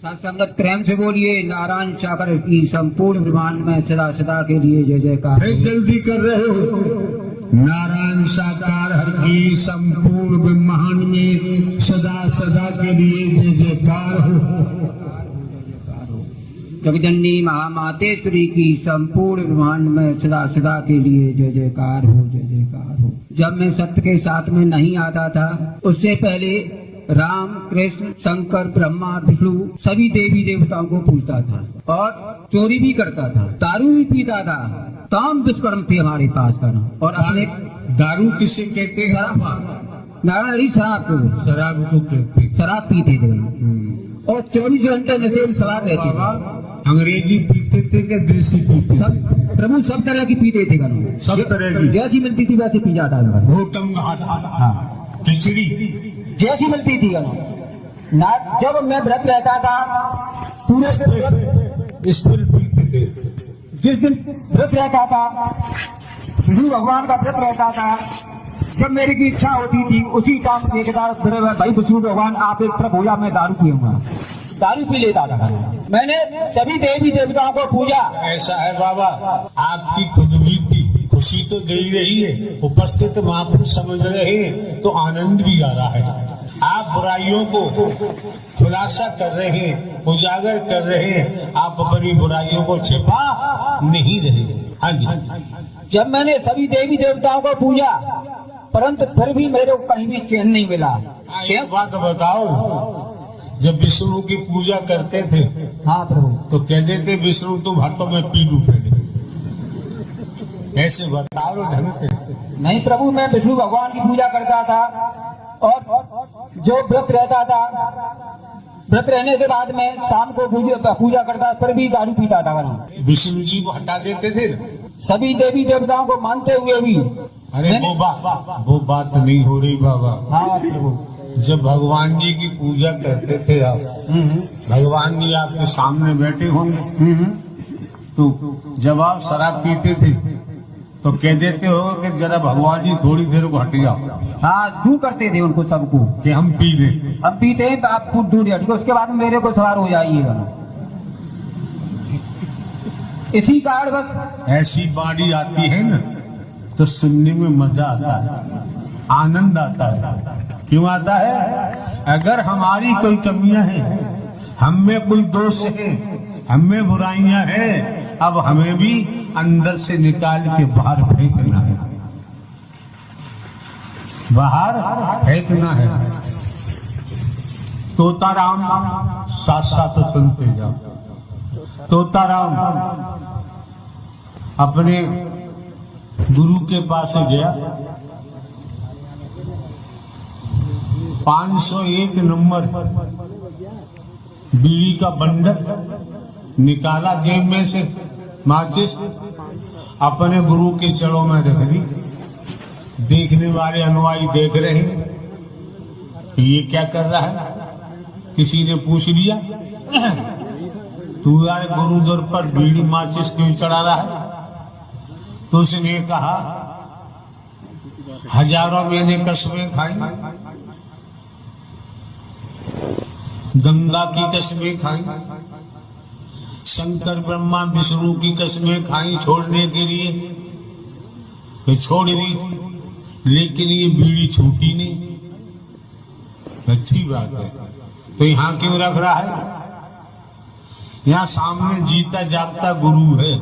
संगत प्रेम से बोलिए नारायण सागर की संपूर्ण ब्रह्मांड में सदा सदा के लिए जय जयकार। जल्दी कर रहे हो। नारायण साकार हर की संपूर्ण ब्रह्मांड में सदा सदा के लिए जय जयकार हो। जगजननी महामातेश्वरी की संपूर्ण ब्रह्मांड में सदा सदा के लिए जय जयकार हो, जय जयकार हो। जब मैं सत्य के साथ में नहीं आता था, उससे पहले राम कृष्ण शंकर ब्रह्मा विष्णु सभी देवी देवताओं को पूजता था और चोरी भी करता था, दारू भी पीता था। तमाम दुष्कर्म थे हमारे पास करना। और अपने दारू किसे कहते हैं? नारायणी शराब को, शराब को कहते हैं। शराब पीते थे और 24 घंटे नशे में शराब रहती थी। अंग्रेजी पीते थे क्या देसी पीते? सब प्रभु सब तरह की पीते थे। सब तरह की जैसी मिलती थी वैसे पी जाता था। भोटम घाट, हाँ, खिचड़ी जैसी मिलती थी ना। जब मैं व्रत रहता था पूरे से स्थिर पीते थे। जिस दिन व्रत रहता था, विष्णु भगवान का व्रत रहता था, जब मेरी की इच्छा होती थी उसी काम देखता भाई विष्णु भगवान आप एक तरफ हो जा, मैं दारू पीऊंगा, दारू पी लेता था। मैंने सभी देवी देवताओं को पूजा। ऐसा है बाबा, आपकी खुद भी थी, खुशी तो दे ही रही है, उपस्थित महापुरुष समझ रहे हैं तो आनंद भी आ रहा है। आप बुराइयों को खुलासा कर रहे हैं, उजागर कर रहे हैं, आप अपनी बुराइयों को छिपा नहीं रहे। हाँ जी। जब मैंने सभी देवी देवताओं को पूजा, परंतु फिर भी मेरे को कहीं भी चैन नहीं मिला। एक बात बताओ, जब विष्णु की पूजा करते थे, हाँ प्रभु, तो कहते थे विष्णु तुम हटो मैं पी लूं पहले। ऐसे बताओ ढंग से। नहीं प्रभु, मैं विष्णु भगवान की पूजा करता था और जो व्रत रहता था, व्रत रहने के बाद में शाम को पूजा करता, पर भी दारू पीता था। विष्णु जी को हटा देते थे सभी देवी देवताओं को मानते हुए भी। अरे वो बात नहीं हो रही बाबा। हाँ प्रभु, जब भगवान जी की पूजा करते थे आप, भगवान जी आपके सामने बैठे होंगे, तो जब आप शराब पीते थे तो कह देते हो कि जरा भगवान जी थोड़ी देर को हट जाओ। हाँ, दूर करते थे उनको सबको कि हम पी लें। हम पीते हैं तो आप खुद दूर हटिए, उसके बाद मेरे को सवार हो जाइएगा। इसी कारण बस ऐसी बाड़ी आती है ना तो सुनने में मजा आता है, आनंद आता है। क्यों आता है? अगर हमारी कोई कमियां हैं, हम में कोई दोष है, हम में बुराइयां हैं, अब हमें भी अंदर से निकाल के बाहर फेंकना है, बाहर फेंकना है। तोताराम साथ साथ सुनते जाओ। तोताराम अपने गुरु के पास गया, 501 नंबर बीड़ी का बंडल निकाला जेब में से, माचिस अपने गुरु के चरणों में रख दी। देखने वाले अनुयायी देख रहे हैं कि ये क्या कर रहा है। किसी ने पूछ लिया, तू यार गुरु दर पर बीड़ी माचिस क्यों चढ़ा रहा है? तो उसने कहा, हजारों मैंने कसमें खाई, गंगा की कसमें खाई, शंकर ब्रह्मा विष्णु की कसमें खाई छोड़ने के लिए, तो छोड़ दी, लेकिन ये बीड़ी छूटी नहीं। अच्छी बात है, तो यहाँ क्यों रख रहा है? यहाँ सामने जीता जागता गुरु है,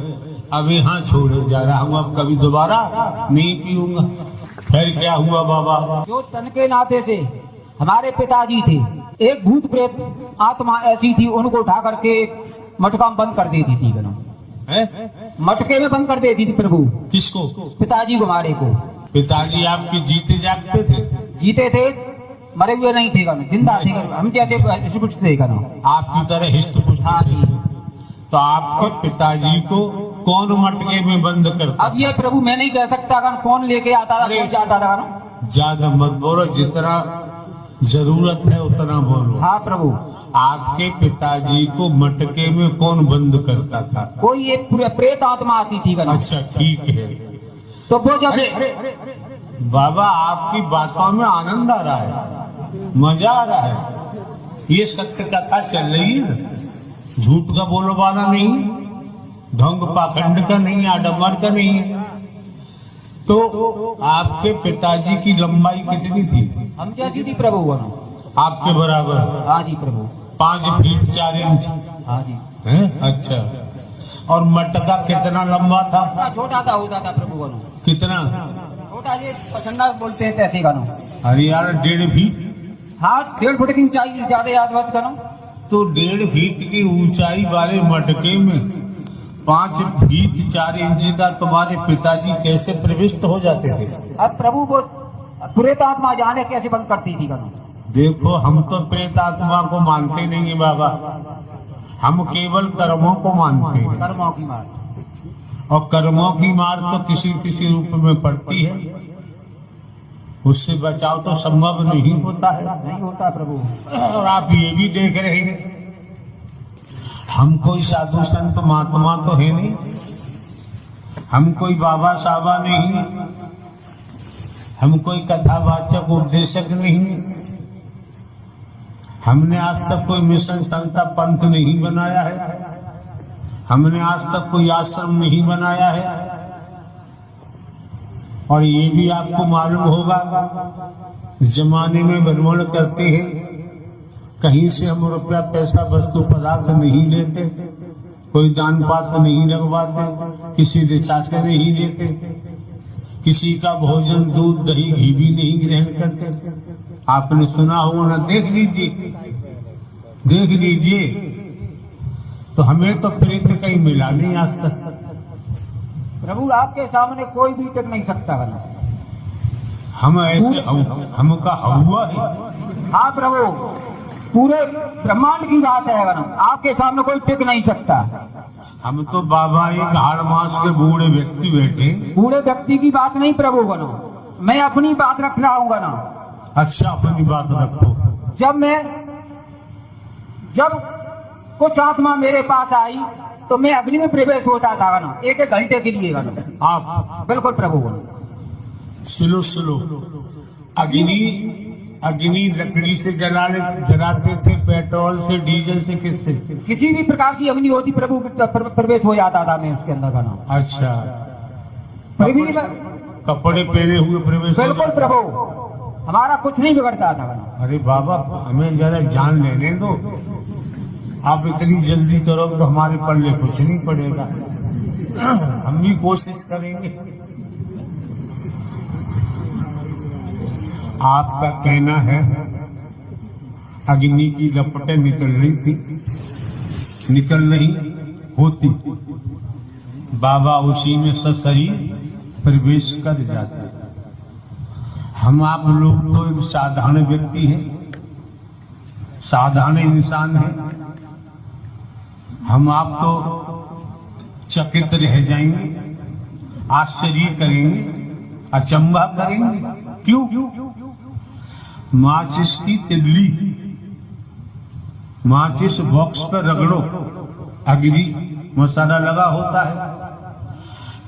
अब यहाँ छोड़े जा रहा हूँ, अब कभी दोबारा नहीं पीऊंगा। फिर क्या हुआ बाबा? जो तन के नाते से हमारे पिताजी थे, एक भूत प्रेत आत्मा ऐसी थी, उनको उठा करके मटका में बंद कर देती थी। मटके में बंद कर देती थी प्रभु। किसको? पिताजी को, हमारे को। पिताजी आपके जीते जागते थे? जीते थे, मरे हुए नहीं थे, जिंदा थे। हम जैसे हिष्ट थे, आपकी तरह हिष्ट पुष्ट थे। तो आपके पिताजी को कौन मटके में बंद करता? अब ये प्रभु मैं नहीं कह सकता कौन लेके आता था, कौन जाता था। ज्यादा मत बोलो, जितना जरूरत है उतना बोलो। हाँ प्रभु। आपके पिताजी को मटके में कौन बंद करता था? कोई एक प्रेत आत्मा आती थी। अच्छा ठीक है। तो वो जब बाबा आपकी बातों में आनंद आ रहा है, मजा आ रहा है। ये सत्य कथा चल रही है, झूठ का बोलो वाला नहीं, ढोंग पाखंड का नहीं, आडम्बर का नहीं है। तो आपके पिताजी की लंबाई कितनी थी? हम जैसी थी प्रभु बनो। आपके बराबर? हाँ जी प्रभु। 5 फीट 4 इंच? हाँ जी। है? अच्छा। और मटका कितना लंबा था? छोटा सा होता था प्रभु बनो। कितना? छोटा, ये पसंदा बोलते हैं तैसे का नो। अरे यार 1.5 फीट? हाँ 1.5 फुट की ऊंचाई ज्यादा आसपास का नो। तो 1.5 फीट की ऊंचाई वाले मटके में 5 फीट 4 इंच का तुम्हारे पिताजी कैसे प्रविष्ट हो जाते थे? अब प्रभु वो प्रेत आत्मा जाने कैसे बंद करती थी कनो। देखो हम तो प्रेत आत्मा को मानते नहीं है बाबा, हम केवल कर्मों को मानते हैं। कर्मों की मार। और कर्मों की मार तो किसी किसी रूप में पड़ती है, उससे बचाव तो संभव नहीं होता है। नहीं होता प्रभु। और आप ये भी देख रहे हैं, हम कोई साधु संत महात्मा तो है नहीं, हम कोई बाबा साहबा नहीं, हम कोई कथावाचक उपदेशक नहीं, हमने आज तक कोई मिशन संस्था पंथ नहीं बनाया है, हमने आज तक कोई आश्रम नहीं बनाया है। और ये भी आपको मालूम होगा, जमाने में भ्रमण करते हैं, कहीं से हम रुपया पैसा वस्तु पदार्थ नहीं लेते, कोई दान पात्र नहीं लगवाते, किसी दिशा से नहीं लेते, किसी का भोजन दूध दही घी भी नहीं ग्रहण करते। आपने सुना होगा ना, देख लीजिए देख लीजिए। तो हमें तो प्रेत कहीं मिला नहीं आज तक। प्रभु आपके सामने कोई भी टिक नहीं सकता बना। हम ऐसे हमका हुआ है। हाँ प्रभु, पूरे ब्रह्मांड की बात है बना, आपके सामने कोई टिक नहीं सकता। हम तो बाबा एक हाड़ मास के बूढ़े व्यक्ति बैठे। बूढ़े व्यक्ति की बात नहीं प्रभु बनो, मैं अपनी बात रख रहा हूँ बना। अच्छा अपनी बात रखो। जब कुछ आत्मा मेरे पास आई तो मैं अग्नि में प्रवेश होता था बना, 1-1 घंटे के लिए बना। आप बिल्कुल प्रभु बनो। सुनो अग्नि लकड़ी से जलाते थे, पेट्रोल से, डीजल से, किससे? किसी भी प्रकार की अग्नि होती प्रभु प्रवेश हो जाता था मैं उसके अंदर बना। अच्छा, कपड़े पहने हुए प्रवेश? बिल्कुल प्रभु, हमारा कुछ नहीं बिगड़ता था बना। अरे बाबा हमें जरा जान लेने दो, आप इतनी जल्दी करोगे तो हमारे पल्ले कुछ नहीं पड़ेगा, हम भी कोशिश करेंगे। आपका कहना है अग्नि की लपटें निकल रही होती, बाबा उसी में सशरीर प्रवेश कर जाते। हम आप लोग तो एक साधारण व्यक्ति हैं, साधारण इंसान हैं, हम आप तो चकित रह जाएंगे, आश्चर्य करेंगे, अचंभा करेंगे। क्यों? माचिस की तिल्ली माचिस बॉक्स पर रगड़ो, अग्नि मसाला लगा होता है,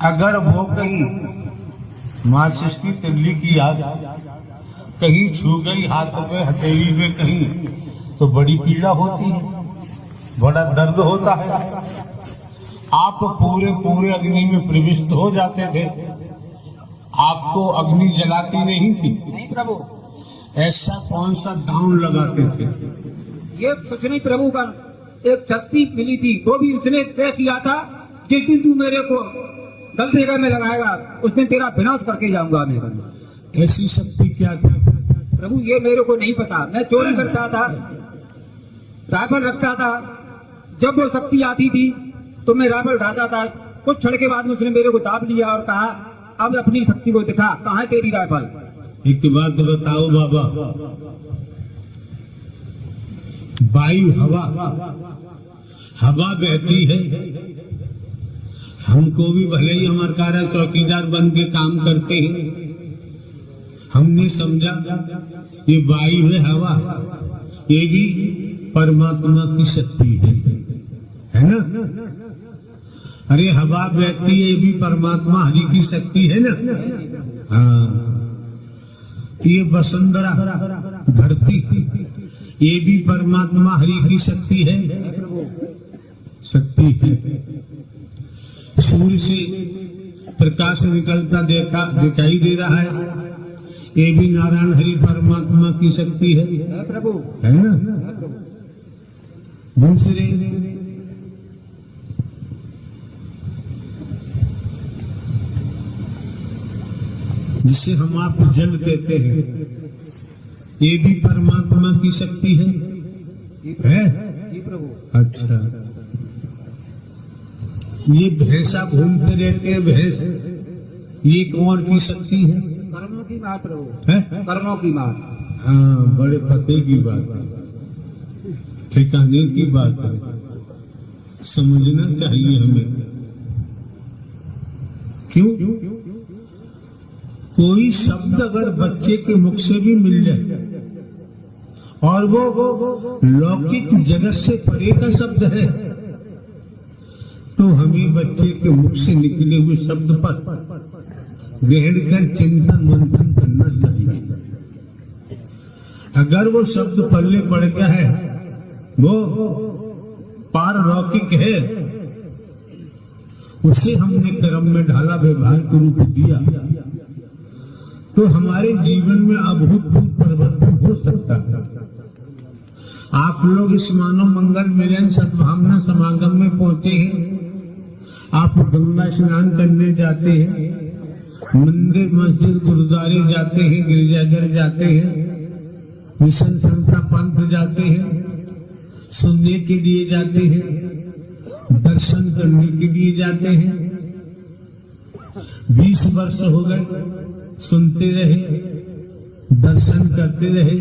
अगर वो कहीं माचिस की तिल्ली की आग कहीं छू गई हाथ पे, हथेली में कहीं, तो बड़ी पीड़ा होती है, बड़ा दर्द होता है। आप पूरे अग्नि में प्रविष्ट हो जाते थे, आपको अग्नि जलाती नहीं थी। नहीं प्रभु। ऐसा कौन सा दांव लगाते थे? ये कुछ नहीं प्रभु का एक शक्ति मिली थी, वो भी उसने तय किया था, जिस दिन तू मेरे को गलत जगह में लगाएगा उस दिन तेरा विनाश करके जाऊंगा मैं। ऐसी शक्ति क्या थी? प्रभु ये मेरे को नहीं पता, मैं चोरी करता था, राइफल रखता था, जब वो शक्ति आती थी तो मैं राइफल उठाता था। कुछ क्षण के बाद में उसने मेरे को दाब लिया और कहा अब अपनी शक्ति को दिखा, कहाँ है तेरी राइफल? एक बात बताओ बाबा, वायु हवा बहती है, हमको भी भले ही हमारे कारा चौकीदार बन के काम करते हैं, हमने समझा ये वायु है, हवा, ये भी परमात्मा की शक्ति है ना? अरे हवा बहती है, ये भी परमात्मा हरि की शक्ति है ना? हाँ, ये वसुंधरा धरती, ये भी परमात्मा हरि की शक्ति है, शक्ति है। सूर्य से प्रकाश निकलता दिखाई दे रहा है, ये भी नारायण हरि परमात्मा की शक्ति है प्रभु, है ना। दूसरे जिसे हम आप जल कहते हैं, ये भी परमात्मा की शक्ति है जी प्रभु। अच्छा, ये भैंसा घूमते रहते हैं, भैंस, ये कौन की शक्ति है? कर्मों की मार प्रभु, है कर्मों की मार। हाँ, बड़े पते की बात है, ठिकाने की बात है, समझना चाहिए हमें। क्यों? कोई शब्द अगर बच्चे के मुख से भी मिल जाए और वो लौकिक जगत से परे का शब्द है, तो हमें बच्चे के मुख से निकले हुए शब्द पर ग्रहण कर चिंतन मंथन करना चाहिए। अगर वो शब्द पल्ले पड़ गया है, वो पारलौकिक है, उसे हमने कर्म में ढाला, व्यवहार के रूप दिया, तो हमारे जीवन में अभूतपूर्व परिवर्तन हो सकता है। आप लोग इस मानव मंगल मिलन सद्भावना समागम में पहुंचे हैं, आप गंगा स्नान करने जाते हैं, मंदिर मस्जिद गुरुद्वारे जाते हैं, गिरजाघर जाते हैं, मिशन संस्था पंथ जाते हैं, सुनने के लिए जाते हैं, दर्शन करने के लिए जाते हैं। 20 वर्ष हो गए, सुनते रहे, दर्शन करते रहे,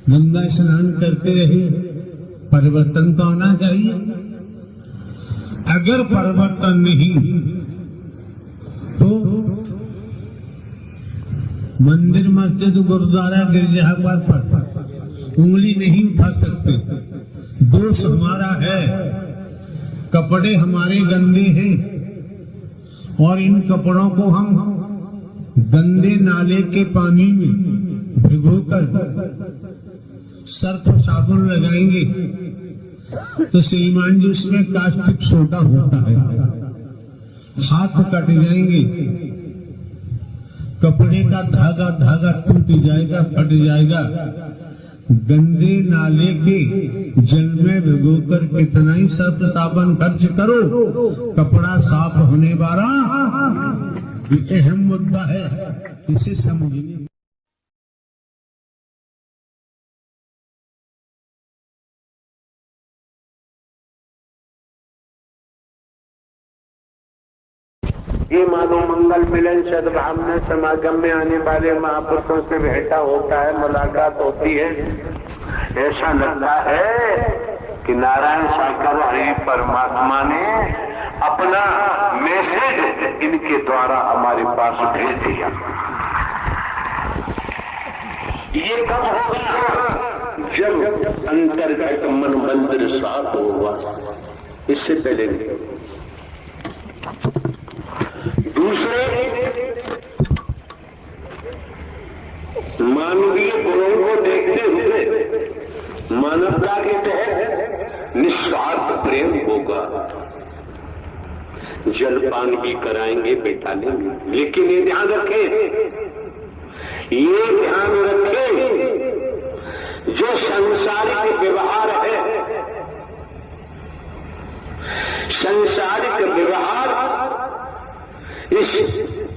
गंगा स्नान करते रहे, परिवर्तन तो आना चाहिए। अगर परिवर्तन नहीं तो मंदिर मस्जिद गुरुद्वारा गिरजाघर पर उंगली नहीं उठा सकते। दोष हमारा है, कपड़े हमारे गंदे हैं और इन कपड़ों को हम गंदे नाले के पानी में भिगोकर सर्फ साबुन लगाएंगे तो श्रीमान जी उसमें कास्टिक सोडा होता है, हाथ कट जाएंगे, कपड़े का धागा टूट जाएगा, फट जाएगा। गंदे नाले के जल में भिगोकर कितना ही सर्फ साबुन खर्च करो, कपड़ा साफ होने वाला ये अहम मुद्दा है, इसे समझिए। ये मानव मंगल मिलन सद्भावना समागम में आने वाले महापुरुषों से भेंटा होता है, मुलाकात होती है, ऐसा लगता है कि नारायण साकार हरि परमात्मा ने अपना मैसेज इनके द्वारा हमारे पास भेज दिया। ये कब होगा? जब अंतर्गत मन मंदिर साफ होगा, इससे पहले नहीं। दूसरे, मानवीय गुणों को देखते हुए मानवता के तहत निस्वार्थ प्रेम होगा। जलपान भी कराएंगे, बैठा लेंगे, लेकिन ये ध्यान रखें, जो संसारिक व्यवहार है, संसारिक व्यवहार इस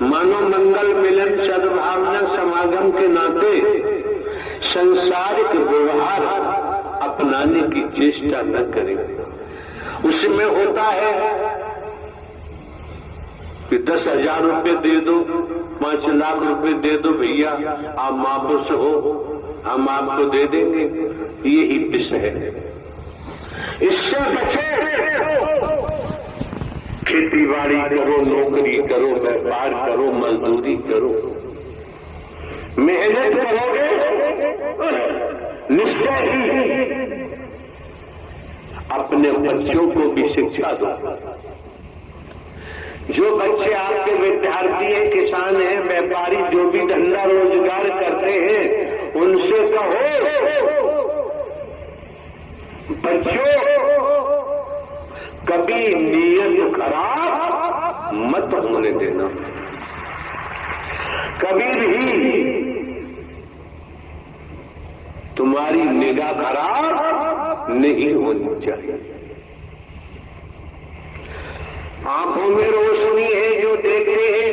मानव मंगल मिलन सद्भावना समागम के नाते संसारिक व्यवहार अपनाने की चेष्टा न करें। उसमें होता है कि 10,000 रुपये दे दो, 5 लाख रुपए दे दो, भैया आप महापुरुष हो, हम आपको दे देंगे। ये ही विषय है, इससे बचे। खेती बाड़ी करो, नौकरी करो, व्यापार करो, मजदूरी करो, मेहनत करोगे निश्चय ही अपने बच्चों को भी शिक्षा दो। जो बच्चे आपके विद्यार्थी हैं, किसान हैं, व्यापारी, जो भी धंधा रोजगार करते हैं, उनसे कहो बच्चों, कभी नीयत खराब मत होने देना। कभी भी तुम्हारी निगाह खराब नहीं होनी चाहिए। आंखों में रोशनी है जो देखते हैं,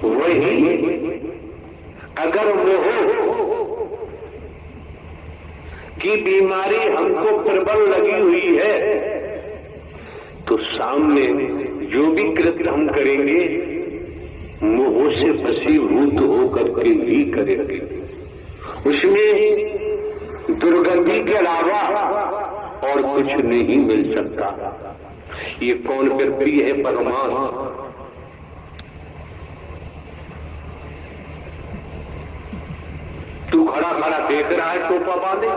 वही अगर मोह की बीमारी हमको प्रबल लगी हुई है तो सामने जो भी कृत्य हम करेंगे मोह से वशीभूत होकर के ही करेंगे। उसमें दुर्गंधी के अलावा और कुछ नहीं मिल सकता। ये कौन व्यक्ति है? परमात्मा। तू खड़ा खड़ा देख रहा है टोपा बांधे।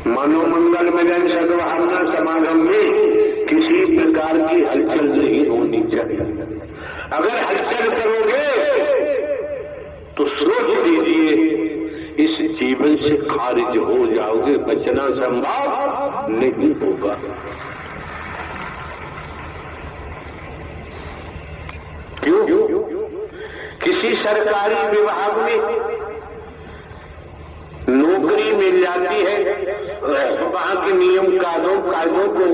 मनोमंगल मिलन सद्भावना समागम में किसी प्रकार की हलचल नहीं होनी चाहिए। अगर हलचल करोगे तो सोच लीजिए इस जीवन से खारिज हो जाओगे, बचना संभव नहीं होगा। क्यों? किसी सरकारी विभाग में नौकरी मिल जाती है, वहां के नियम कायदों को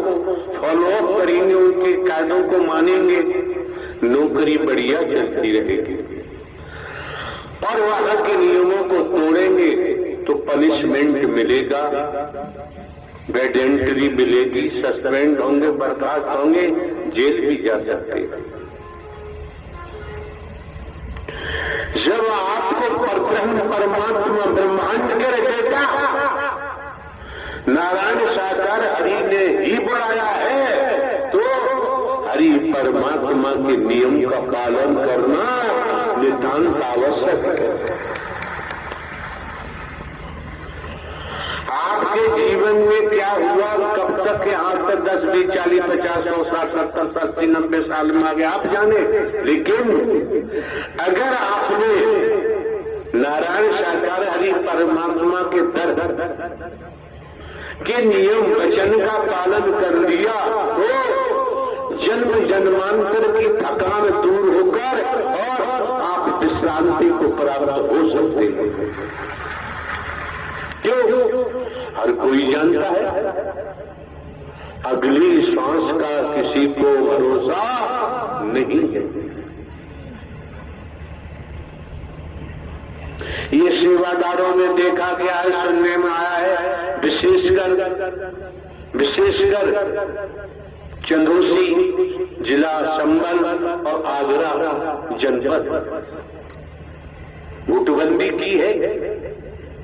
फॉलोअप करेंगे, उनके कायदों को मानेंगे, नौकरी बढ़िया चलती रहेगी। और वहां के नियमों को तोड़ेंगे तो पनिशमेंट मिलेगा, बेड एंट्री मिलेगी, सस्पेंड होंगे, बर्खास्त होंगे, जेल भी जा सकते हैं। जब आपको परब्रह्म परमात्मा ब्रह्मांड के रचयिता नारायण साकार हरि ने ही बुलाया है तो हरि परमात्मा के नियम का पालन करना नितांत आवश्यक है। आपके जीवन में क्या हुआ, कब तक यहाँ तक 10, 20, 40, 50, 100, 60, 70, 80, 90 साल में आ गए आप जाने। लेकिन अगर आपने नारायण साकार हरि परमात्मा के दर के नियम वचन का पालन कर लिया तो जन्म जन्मांतर की थकान दूर होकर और आप विश्रांति को प्राप्त हो सकते हैं। क्यों? हर कोई जानता है अगली सांस का किसी को भरोसा नहीं है। ये सेवादारों में देखा गया है, सुनने में आया है, विशेषकर चंदौसी जिला संभल और आगरा जनपद नोटबंदी की है,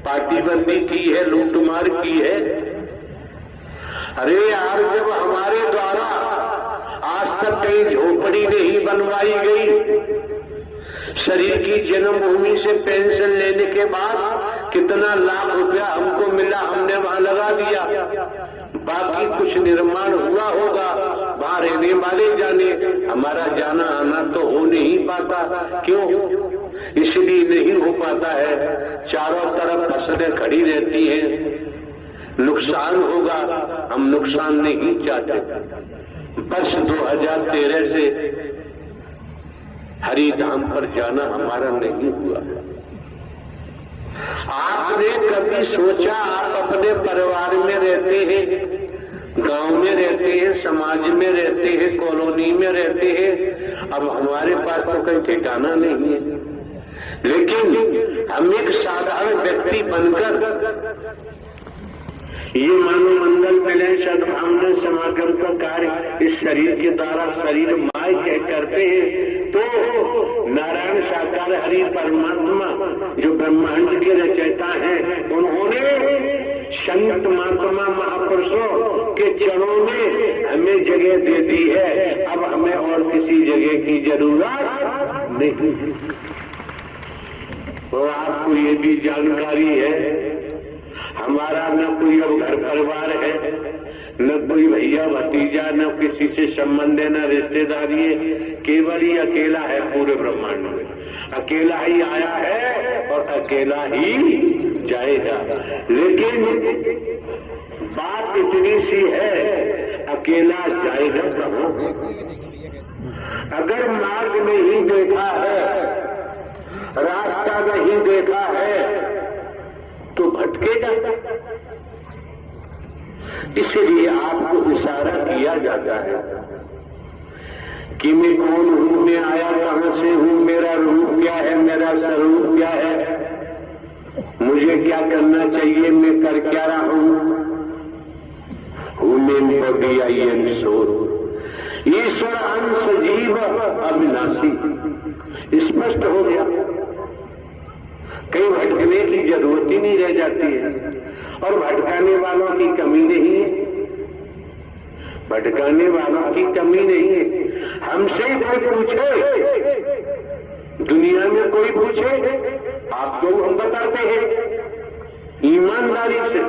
पार्टीबंदी की है, लूटमार की है। अरे यार, जब हमारे द्वारा आज तक कहीं झोपड़ी नहीं बनवाई गई, शरीर की जन्मभूमि से पेंशन लेने के बाद कितना लाख रुपया हमको मिला, हमने वहां लगा दिया। बाकी कुछ निर्माण हुआ होगा, वहां रहने वाले जाने, हमारा जाना आना तो हो नहीं पाता। क्यों? इसलिए नहीं हो पाता है, चारों तरफ फसलें खड़ी रहती हैं, नुकसान होगा, हम नुकसान नहीं चाहते। वर्ष 2013 से हरिधाम पर जाना हमारा नहीं हुआ। आपने कभी सोचा, आप अपने परिवार में रहते हैं, गांव में रहते हैं, समाज में रहते हैं, कॉलोनी में रहते हैं, अब हमारे पास तो कहीं ठिकाना नहीं है, लेकिन हम एक साधारण व्यक्ति बनकर ये मानव मंगल मिलन सद्भावना समागम का कार्य इस शरीर के द्वारा शरीर माय कह करते हैं, तो नारायण साकार हरि परमात्मा जो ब्रह्मांड के रचयिता हैं, उन्होंने संत महात्मा महापुरुषों के चरणों में हमें जगह दे दी है। अब हमें और किसी जगह की जरूरत नहीं। तो आपको ये भी जानकारी है, हमारा न कोई अब घर परिवार है, न कोई भैया भतीजा, न किसी से संबंध है, न रिश्तेदारी है, केवल ही अकेला है पूरे ब्रह्मांड में। अकेला ही आया है और अकेला ही जाएगा। लेकिन बात इतनी सी है, अकेला जाएगा कहाँ? अगर मार्ग नहीं देखा है, रास्ता नहीं देखा है, तो भटकेगा। इसलिए आपको इशारा किया जाता है कि मैं कौन हूं, मैं आया कहां से हूं, मेरा रूप क्या है, मेरा स्वरूप क्या है, मुझे क्या करना चाहिए, मैं कर क्या रहा हूं। ईश्वर अंश जीव अविनाशी स्पष्ट हो गया। कहीं भटकने की जरूरत ही नहीं रह जाती है और भटकाने वालों की कमी नहीं है। भटकाने वालों की कमी नहीं है। हमसे ही कोई पूछे, दुनिया में कोई पूछे, आपको हम बताते हैं ईमानदारी से,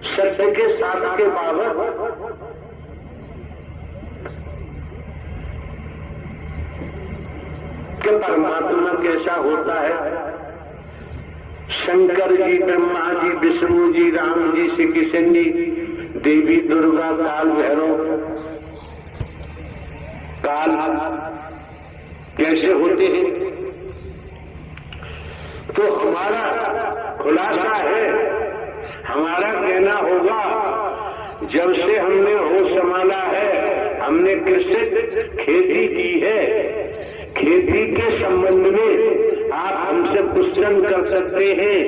सत्य के साथ के बाबत। कि परमात्मा कैसा होता है। शंकर जी, ब्रह्मा जी, विष्णु जी, राम जी, श्री कृष्ण जी, देवी दुर्गा, काल भैरव, काल कैसे होते हैं। तो हमारा खुलासा है, हमारा कहना होगा, जब से हमने होश संभाला है, हमने कृषि खेती की है, खेती के संबंध में आप हमसे क्वेश्चन कर सकते हैं,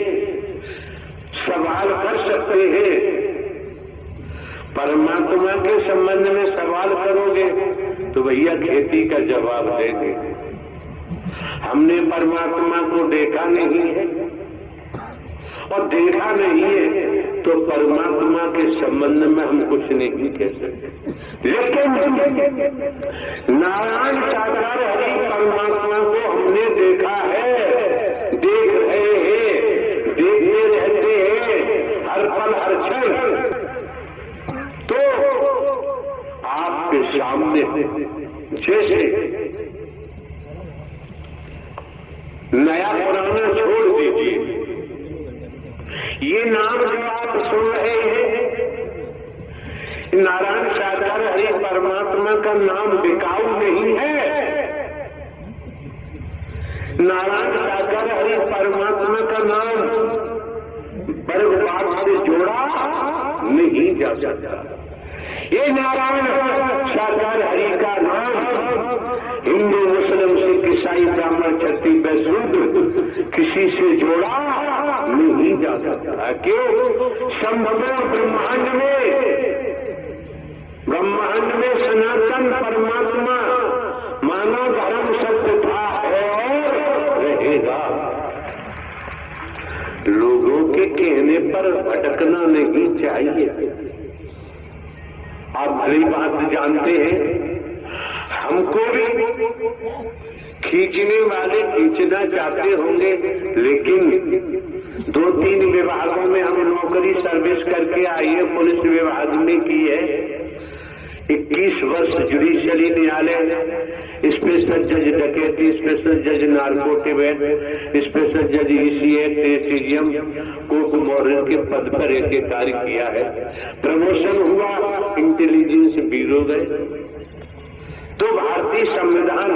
सवाल कर सकते हैं। परमात्मा के संबंध में सवाल करोगे तो भैया खेती का जवाब देंगे। हमने परमात्मा को देखा नहीं है और देखा नहीं है तो परमात्मा के संबंध में हम कुछ नहीं कह सकते। लेकिन नारायण साकार हरि परमात्मा को हमने देखा है, देख रहे हैं, देखते रहते हैं हर पल हर क्षण। तो आपके सामने जैसे नया पुराना छोड़ दीजिए, ये नाम जो आप सुन रहे हैं, नारायण साकार हरि परमात्मा का नाम बिकाऊ नहीं है। नारायण साकार हरि परमात्मा का नाम बर्बाद से जोड़ा नहीं जा सकता। ये नारायण साकार हरि का नाम हिंदू, मुस्लिम, सिख, ईसाई, ब्राह्मण, क्षत्रिय, वैश्य किसी से जोड़ा नहीं जा सकता। क्यों? संपूर्ण ब्रह्मांड में सनातन परमात्मा मानव धर्म सत्य था और रहेगा। लोगों के कहने पर भटकना नहीं चाहिए। आप भली बात जानते हैं, हमको भी खींचने वाले खींचना चाहते होंगे, लेकिन 2-3 विभागों में हम नौकरी सर्विस करके आई है। पुलिस विभाग में की है, 21 वर्ष जुडिशियरी न्यायालय, स्पेशल जज डकैती, स्पेशल जज नार्कोटिक, स्पेशल जज EC act, ACGM, court model के पद पर एक कार्य किया है। प्रमोशन हुआ, इंटेलिजेंस ब्यूरो गए। तो भारतीय संविधान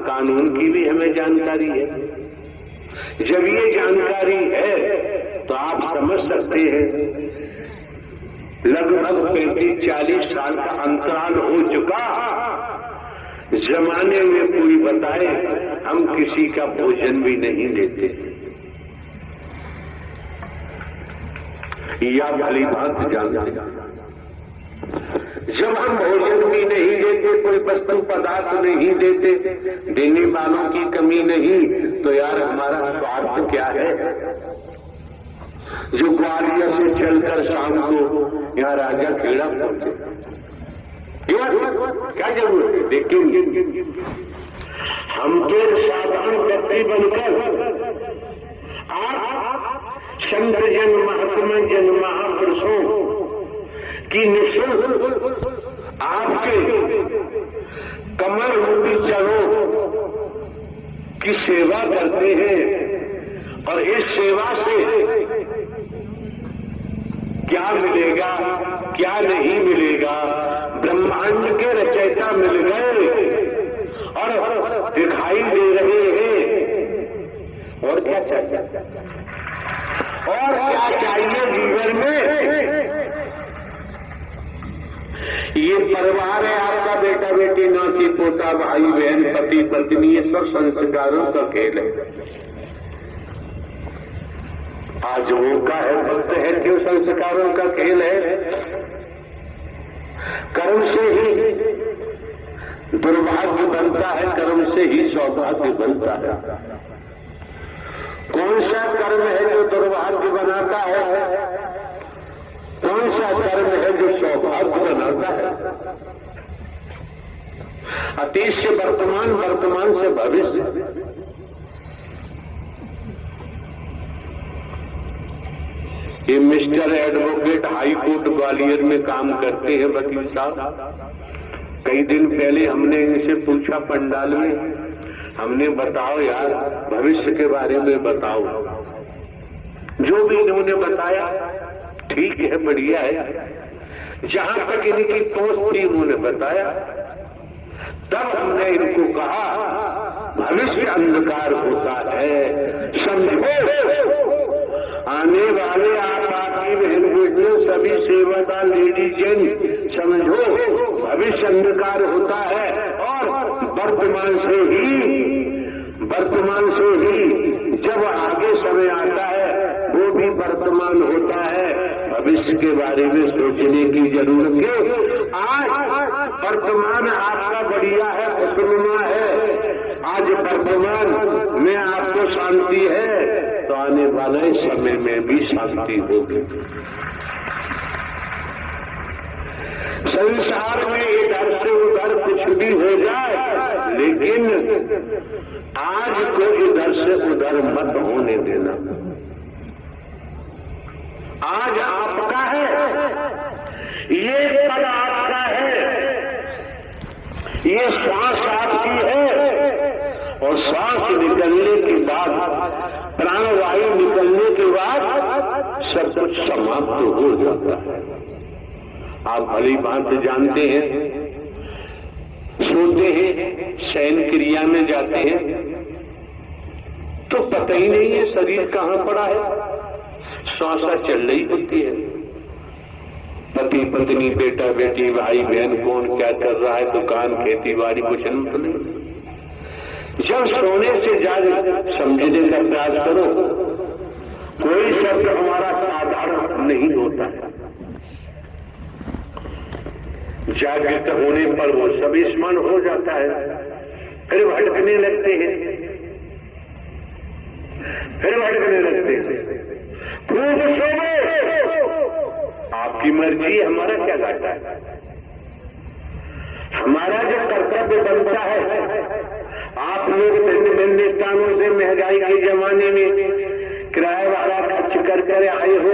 कानून की भी हमें जानकारी है। जब ये जानकारी है तो आप समझ सकते हैं लगभग 35-40 साल का अंतराल हो चुका। जमाने में कोई बताए, हम किसी का भोजन भी नहीं लेते, या भली बात जानते। जब हम भोजन भी नहीं देते, कोई वस्तु पदार्थ नहीं देते, देने वालों की कमी नहीं, तो यार हमारा स्वार्थ क्या है। जो ग्वालियर से चलकर शाम को यहाँ राजा खेड़ा पहुंचे, क्या जरूरत है। लेकिन हम तो साधारण व्यक्ति बनकर आप संत जन, महात्मा जन, महापुरुषों की निःशुल्क आपके कमल रूपी चरणों की की सेवा करते हैं और इस सेवा से क्या मिलेगा क्या नहीं मिलेगा, ब्रह्मांड के रचयिता मिल गए और दिखाई दे रहे हैं। और क्या चाहिए, और क्या चाहिए जीवन में? ये परिवार है आपका, बेटा बेटी नाती पोता भाई बहन पति पत्नी, ये सब संस्कारों का खेल है। आज वो का है भक्त है, क्यों संस्कारों का खेल है? कर्म से ही दुर्भाग्य बनता है, कर्म से ही सौभाग्य बनता है। कौन सा कर्म है जो दुर्भाग्य बनाता है? कौन सा कर्म है जो सौभाग्य बनाता है? अतीत से वर्तमान, वर्तमान से भविष्य। ये mister advocate high court Gwalior में काम करते हैं वकील साहब। कई दिन पहले हमने इनसे पूछा पंडाल में, हमने बताओ यार भविष्य के बारे में बताओ। जो भी इन्होंने बताया ठीक है, बढ़िया है, जहां तक इनकी पहुंच थी उन्होंने बताया। तब हमने इनको कहा भविष्य अंधकार होता है, समझो। आने वाले आपकी बहन बेटियों सभी सेवादार लेडीज जेंट्स समझो, भविष्य अंधकार होता है और वर्तमान से ही जब आगे समय आता है वो भी वर्तमान होता है। भविष्य के बारे में सोचने की जरूरत है। आज वर्तमान आपका बढ़िया है, खुशनुमा है, आज वर्तमान में आपको शांति है तो आने वाले समय में भी शांति होगी। संसार में इधर से उधर कुछ भी हो जाए, लेकिन आज को इधर से उधर मत होने देना। आज आपका है, ये पल आपका है, ये श्वास आपकी है और श्वास निकलने के बाद, प्राणवायु निकलने के बाद सब कुछ समाप्त हो जाता है। आप भली बात जानते हैं, सोते हैं, शयन क्रिया में जाते हैं तो पता ही नहीं है शरीर कहां पड़ा है, श्वासा चल रही होती है। पति पत्नी बेटा बेटी भाई बहन कौन क्या कर रहा है, दुकान खेती बाड़ी कुछ नहीं। जब सोने से जाग समझने का प्रयास करो, कोई शब्द हमारा साधारण नहीं होता है। जागृत होने पर वो सभी स्मरण हो जाता है, फिर भटकने लगते हैं, खूब सोओ, आपकी मर्जी, हमारा क्या घाटा है? हमारा जो कर्तव्य बनता है, आप लोग भिन्न स्थानों से महंगाई के जमाने में किराया भाड़ा खर्च कर आए हो,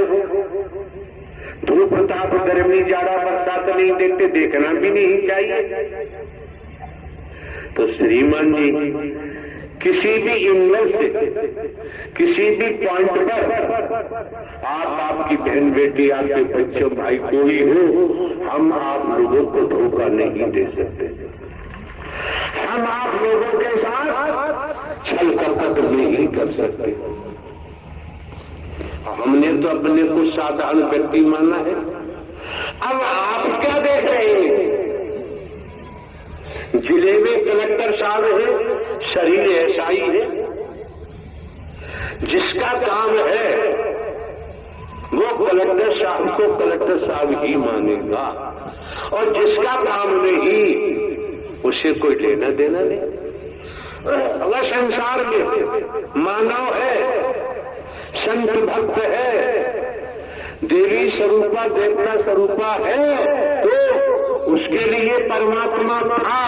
धूप ताप गर्मी जाड़ा बरसात नहीं देखते, देखना भी नहीं चाहिए। तो श्रीमान जी किसी भी एंगल से, किसी भी पॉइंट पर आपकी बहन बेटी, आपके बच्चों भाई कोई हो, हम आप लोगों को धोखा नहीं दे सकते। हम आप लोगों के साथ छल कपट नहीं कर सकते। हमने तो अपने को साधारण व्यक्ति माना है। अब आप क्या देख रहे हैं? जिले में कलेक्टर साहब है, शरीर ऐसा ही है, जिसका काम है वो कलेक्टर साहब को कलेक्टर साहब ही मानेगा और जिसका काम नहीं उसे कोई लेना देना नहीं। अगर संसार में मानव है, संत भक्त है, देवी स्वरूपा देवता स्वरूपा है, तो उसके लिए परमात्मा था,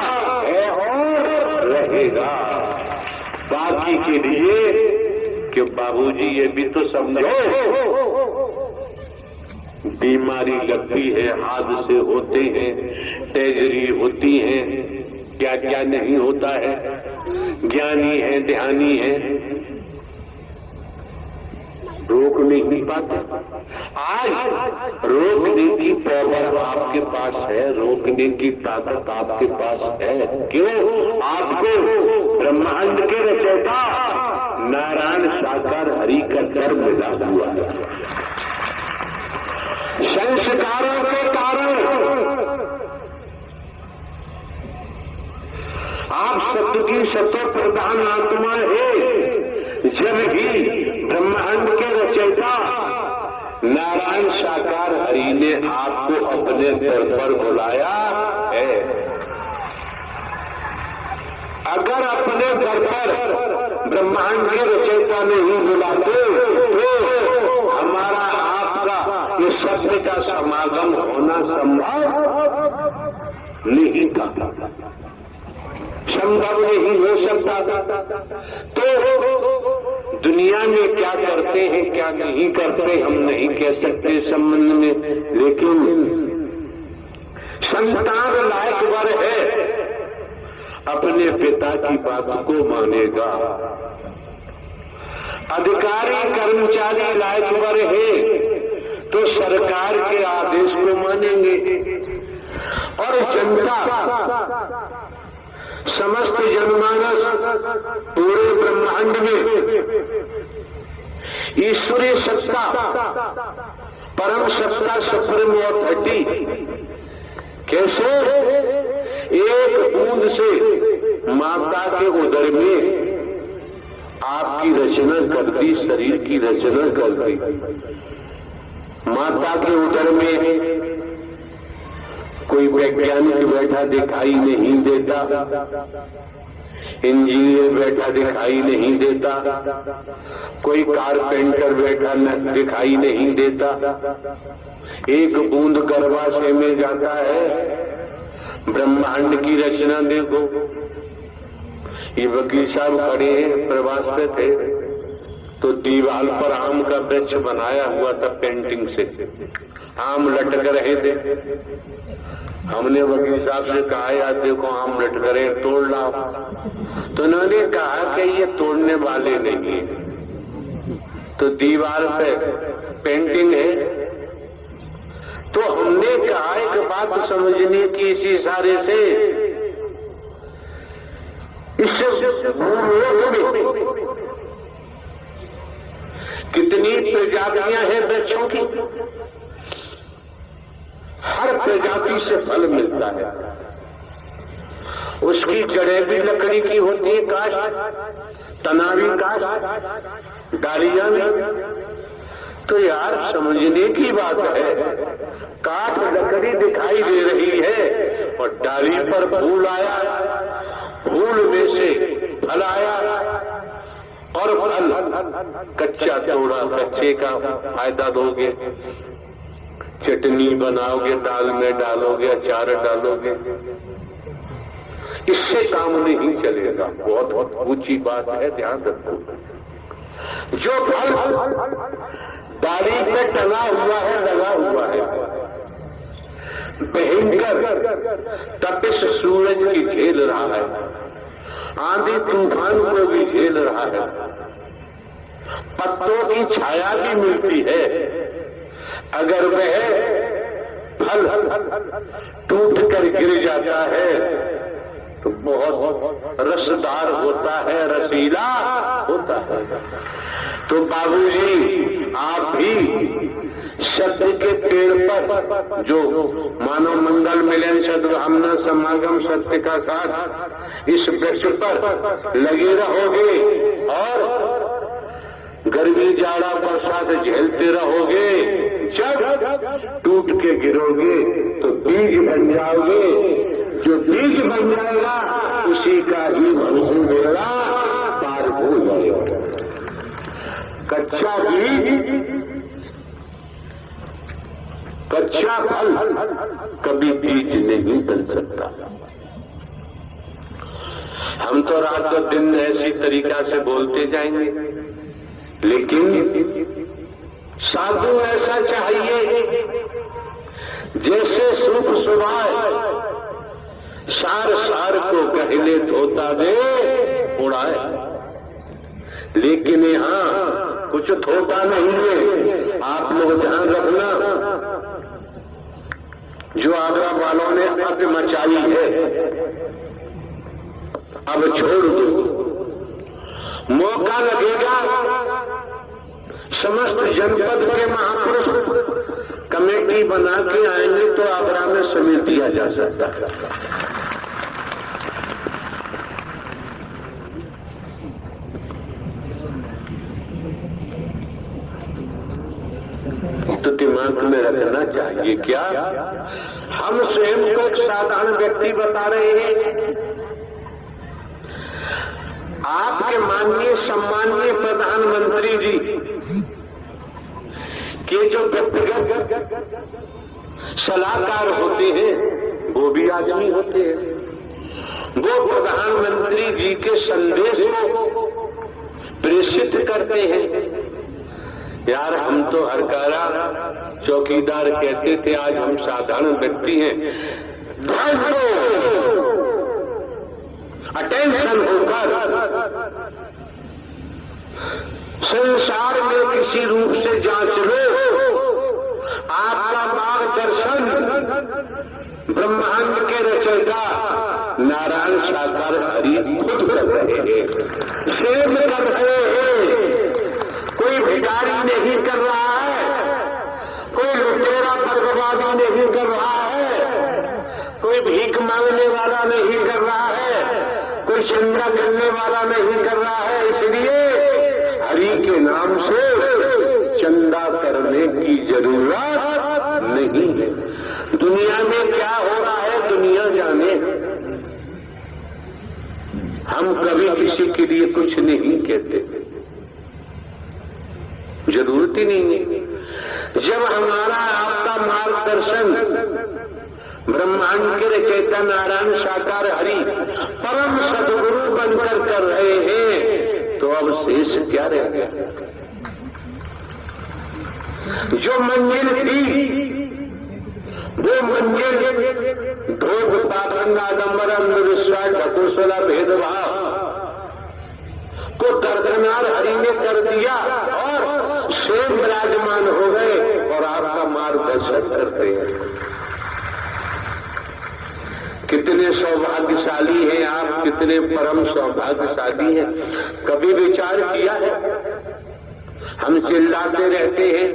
है और रहेगा। बाकी के लिए कि बाबूजी ये भी तो समझो, बीमारी लगती है, हादसे होते हैं, ट्रेजरी होती है, क्या क्या नहीं होता है। ज्ञानी है, ध्यानी है, रोक नहीं पाते। आज रोकने की पावर आपके पास है, रोकने की ताकत आपके पास है। क्यों? आपको ब्रह्मांड के रचयिता नारायण साकार हरि का कर मिला हुआ है। संस्कारों के कारण आप सत्य की सत्य प्रधान आत्मा है। जब ही ब्रह्मांड के रचयिता नारायण साकार हरि ने आपको अपने दर पर बुलाया है। अगर अपने दर पर ब्रह्मांड के रचयिता नहीं बुलाते तो हमारा आपका ये सत्य का समागम होना संभव नहीं था, संभव नहीं हो सकता। तो दुनिया में क्या करते हैं क्या नहीं करते हम नहीं कह सकते इस संबंध में, लेकिन संतान लायक वर है, अपने पिता की बात को मानेगा। अधिकारी कर्मचारी लायक वर है तो सरकार के आदेश को मानेंगे। और जनता, समस्त जनमानस पूरे ब्रह्मांड में ईश्वरीय सत्ता, परम सत्ता, सुप्रीम ऑथोरिटी कैसे एक बूंद से माता के उदर में आपकी रचना कर दी, शरीर की रचना कर दी। माता के उदर में कोई वैज्ञानिक बैठा दिखाई नहीं देता, इंजीनियर बैठा दिखाई नहीं देता, कोई कारपेंटर बैठा न दिखाई नहीं देता। एक बूंद गर्भाशय में जाता है। ब्रह्मांड की रचना देखो। ये वकील साहब खड़े हैं, प्रवास पे थे तो दीवार पर आम का वृक्ष बनाया हुआ था पेंटिंग से, आम लटक रहे थे। हमने वकील साहब से कहा यार देखो आम लटक रहे, तोड़ लाओ। तो उन्होंने कहा कि ये तोड़ने वाले नहीं है, तो दीवार पे पेंटिंग है। तो हमने कहा एक बात समझने की इस इशारे से, इससे कितनी प्रजातियां हैं वृक्षों की, हर प्रजाति से फल मिलता है। उसकी जड़ें भी लकड़ी की होती है, काश तना भी काश, डालियां भी। तो यार समझने की बात है, काठ लकड़ी दिखाई दे रही है और डाली पर फूल आया, फूल में से फल आया और फल कच्चा तोड़ा, कच्चे का फायदा दोगे, चटनी बनाओगे, दाल में डालोगे, अचार डालोगे, इससे काम नहीं चलेगा। बहुत बहुत ऊंची बात है, ध्यान रखो। जो फल डाली पे टंगा हुआ है, लगा हुआ है, भयंकर तपिश सूरज की झेल रहा है, आंधी तूफान को भी झेल रहा है, पत्तों की छाया भी मिलती है। अगर वह फल टूट कर गिर जाता है तो बहुत रसदार होता है, रसीला होता है। तो बाबूजी आप भी सत्य के पेड़ पर, जो मानव मंगल मिलन सद्भावना समागम सत्य का साथ, इस वृक्ष पर लगे रहोगे और गर्मी जाड़ा बरसात झेलते रहोगे। जब टूट के गिरोगे तो बीज बन जाओगे, जो बीज बन जाएगा उसी का ही भविष्य मेरा पार हो जाएगा। कच्चा बीज, कच्चा फल कभी बीज नहीं बन सकता। हम तो रात और दिन ऐसी तरीका से बोलते जाएंगे, लेकिन साधु ऐसा चाहिए जैसे सूप सुभाए सार सार को कहले धोता दे उड़ाए, लेकिन यहाँ कुछ धोता नहीं है। आप लोग ध्यान रखना, जो आगरा वालों ने अत मचाई है अब छोड़ दो, मौका लगेगा समस्त जनपद के महापुरुष कमेटी बना के आएंगे तो आगरा में समेट दिया जा सकता है। तो दिमाग में रखना चाहिए क्या हम स्वयं को एक साधारण व्यक्ति बता रहे हैं। आपके माननीय सम्माननीय प्रधानमंत्री जी के जो व्यक्तिगत सलाहकार होते हैं वो भी आदमी होते हैं। वो प्रधानमंत्री जी के संदेश को प्रेषित करते हैं। यार हम तो हरकारा चौकीदार कहते थे, आज हम साधारण व्यक्ति हैं। अटेंशन होकर संसार में किसी रूप से जांच लो, आपका मार्गदर्शन ब्रह्मांड के रचयिता नारायण साकार हरि खुद कर रहे हैं, स्वयं कर रहे हैं। कोई भिखारी नहीं कर रहा है, कोई लुटेरा बर्बादी नहीं कर रहा है, कोई भीख मांगने वाला नहीं कर रहा है, कोई चंदा करने वाला नहीं कर रहा है। इसलिए हरि के नाम से चंदा करने की जरूरत नहीं है। दुनिया में क्या हो रहा है दुनिया जाने, हम कभी किसी के लिए कुछ नहीं कहते, जरूरत ही नहीं है। जब हमारा आपका मार्गदर्शन ब्रह्मांड के रचयिता नारायण साकार हरि परम सदगुरु बनकर कर रहे हैं तो अब शेष क्या रह गया। जो मंजिल थी वो मंजिल ढोंग पाखंड आडंबर अंधविश्वास ढकोसला भेदभाव को दरदरनार हरि ने कर दिया और स्वयं विराजमान हो गए और आपका मार्गदर्शन करते हैं। कितने सौभाग्यशाली हैं आप, कितने परम सौभाग्यशाली हैं। कभी विचार किया है हम चिल्लाते रहते हैं,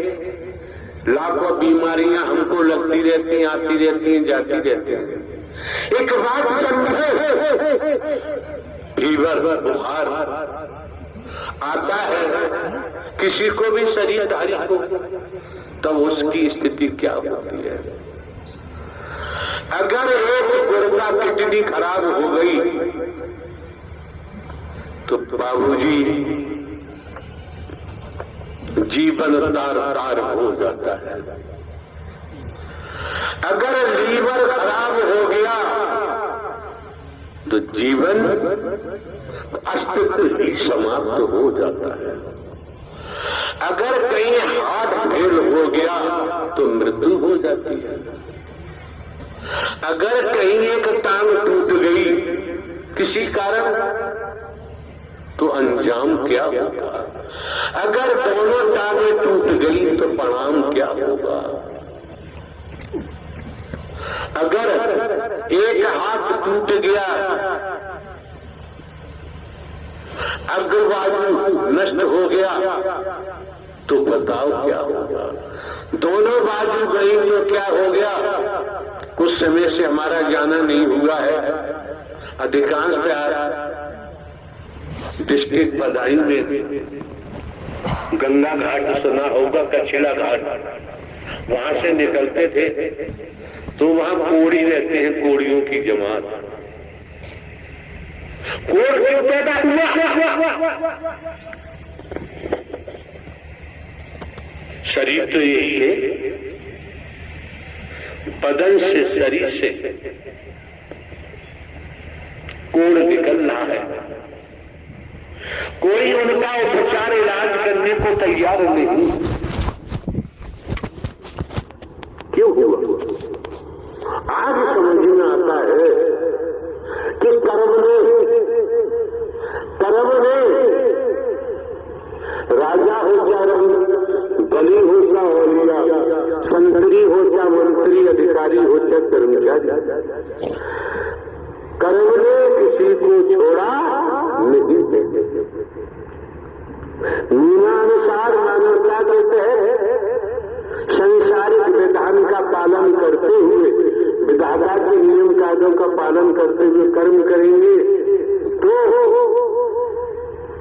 लाखों बीमारियां हमको लगती रहती हैं, आती रहती हैं, जाती रहती हैं। एक बात समझे, फीवर बुखार आता है किसी को भी शरीरधारी को, तब उसकी स्थिति क्या होती है। अगर एक गुर्दा किडनी खराब हो गई तो बाबूजी जीवन तार तार हो जाता है। अगर लीवर खराब हो गया तो जीवन अस्तित्व ही समाप्त हो जाता है। अगर कहीं हार्ट फेल हो गया तो मृत्यु हो जाती है। अगर कहीं एक टांग टूट गई किसी कारण तो अंजाम क्या होगा। अगर दोनों टांगें टूट गई तो परिणाम क्या होगा। अगर एक हाथ टूट गया, अग्रबाजू नष्ट हो गया तो बताओ क्या होगा। दोनों बाजू गई तो क्या हो गया। कुछ समय से हमारा जाना नहीं हुआ है। अधिकांश डिस्ट्रिक्ट बदायूं में गंगा घाट सुना होगा, कछला घाट, वहां से निकलते थे तो वहां कोड़ी रहते हैं, कोड़ियों की जमात। कोड़ क्यों पैदा हुआ? शरीर तो यही है, बदन से शरीर से कोड़ निकल रहा है। कोई उनका उपचार इलाज करने को तैयार नहीं। क्यों हुआ? आज समझ में आता है कर्म ने राजा हो जा रही, बली हो जा औलिया, संतरी हो जा मंत्री, अधिकारी हो जा कर्मचारी, कर्म ने किसी को छोड़ा नहीं। नियमानुसार मानवता के तहत संसारिक विधान का पालन करते हुए, विधाता के नियम कायदों का पालन करते हुए कर्म करेंगे तो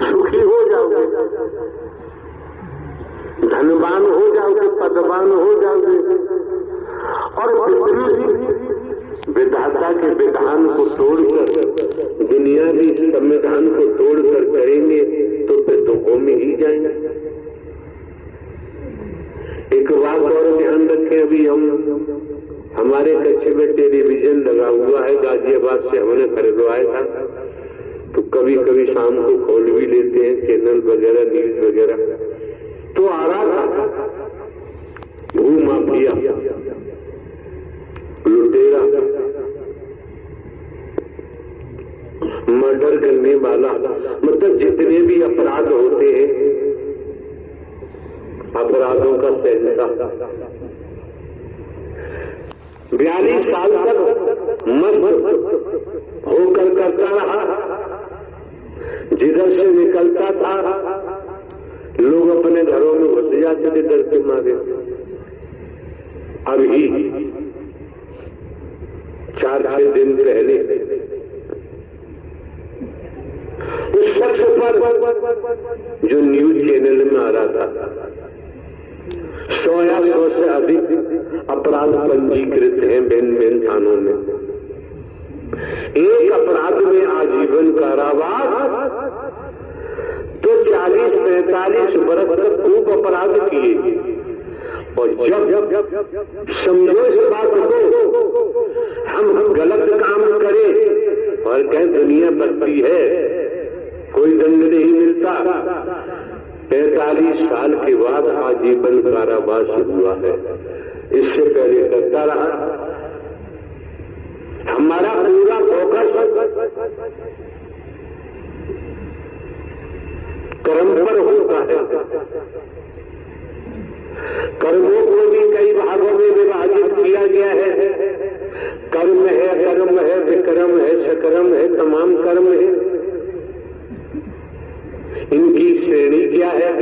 सुखी हो जाओगे, धनवान हो जाओगे, पदवान हो जाओगे। और विधाता के विधान को तोड़कर, दुनियावी संविधान को तोड़कर करेंगे तो फिर दुखों में ही जाएंगे। एक बात और ध्यान रखें, अभी हमारे कच्चे में टेलीविजन लगा हुआ है, गाजियाबाद से हमने खरीदवाया था, तो कभी कभी शाम को खोल भी लेते हैं चैनल वगैरह, न्यूज वगैरह। तो आ रहा था भूमाफिया, लुटेरा, मर्डर करने वाला, मतलब जितने भी अपराध होते हैं, अपराधों का शहंशाह 42 साल तक मस्त होकर करता रहा। जिधर से निकलता था लोग अपने घरों में घुस जाते थे डर के मारे। अभी 4-6 दिन पहले उस शख्स पर जो न्यूज चैनल में आ रहा था 100 या 100 से अधिक अपराध पंजीकृत हैं भिन्न थानों में। एक अपराध में आजीवन कारावास, तो 40-45 वर्ष तक खूब अपराध किए। और जब समझो इस बात को, हम गलत काम करें और कहें दुनिया बदती है, कोई दंड नहीं मिलता, 45 साल के बाद आजीवन कारावास हुआ है। इससे पहले करता रहा। हमारा पूरा फोकस कर्म पर होता है। कर्मों को भी कई भागों में विभाजित किया गया है। कर्म है, अकर्म है, विकर्म है, सकर्म है, तमाम कर्म है। इनकी श्रेणी क्या है?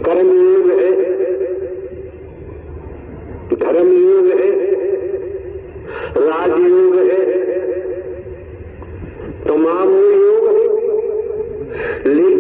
कर्मयोग है, धर्मयोग है, राजयोग है, तमाम योग है।